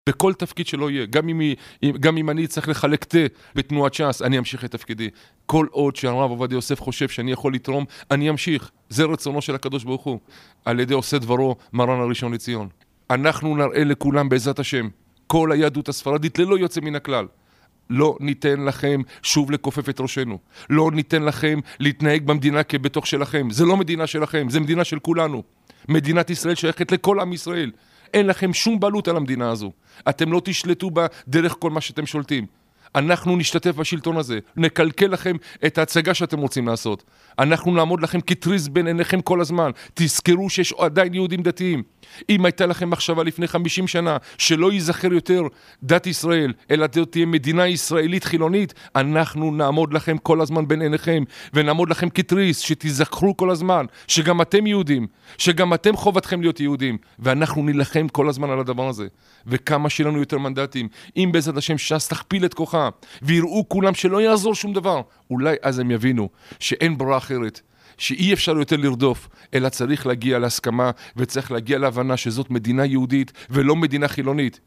בכל תפקיד שלא יהיה, גם אם אני צריך לחלק תה בתנועת ש"ס, אני אמשיך את תפקידי. כל עוד שהרב עובדיה יוסף חושב שאני יכול לתרום, אני אמשיך. זה רצונו של הקדוש ברוך הוא, על ידי עושה דברו מרן הראשון לציון. אנחנו נראה לכולם בעזרת השם, כל היהדות הספרדית ללא יוצא מן הכלל. לא ניתן לכם שוב לכופף את ראשנו. לא ניתן לכם להתנהג במדינה כבתוך שלכם. זה לא מדינה שלכם, זה מדינה של כולנו. מדינת ישראל שייכת לכל עם ישראל. אין לכם שום בעלות על המדינה הזו. אתם לא תשלטו בה דרך כל מה שאתם שולטים. אנחנו נשתתף בשלטון הזה, נקלקל לכם את ההצגה שאתם רוצים לעשות. אנחנו נעמוד לכם כתריס בין עיניכם כל הזמן. תזכרו שיש עדיין יהודים דתיים. אם הייתה לכם מחשבה לפני 50 שנה שלא ייזכר יותר דת ישראל, אלא תהיה מדינה ישראלית חילונית, אנחנו נעמוד לכם כל הזמן בין עיניכם, ונעמוד לכם כתריס, שתזכרו כל הזמן שגם אתם יהודים, שגם אתם חובתכם להיות יהודים, ואנחנו נלחם כל הזמן על הדבר הזה. וכמה שלנו יותר מנדטים, אם בעזרת השם ש"ס תכפיל את כוחה, ויראו כולם שלא יעזור שום דבר, אולי אז הם יבינו שאין ברירה אחרת, שאי אפשר יותר לרדוף, אלא צריך להגיע להסכמה, וצריך להגיע להבנה שזאת מדינה יהודית ולא מדינה חילונית.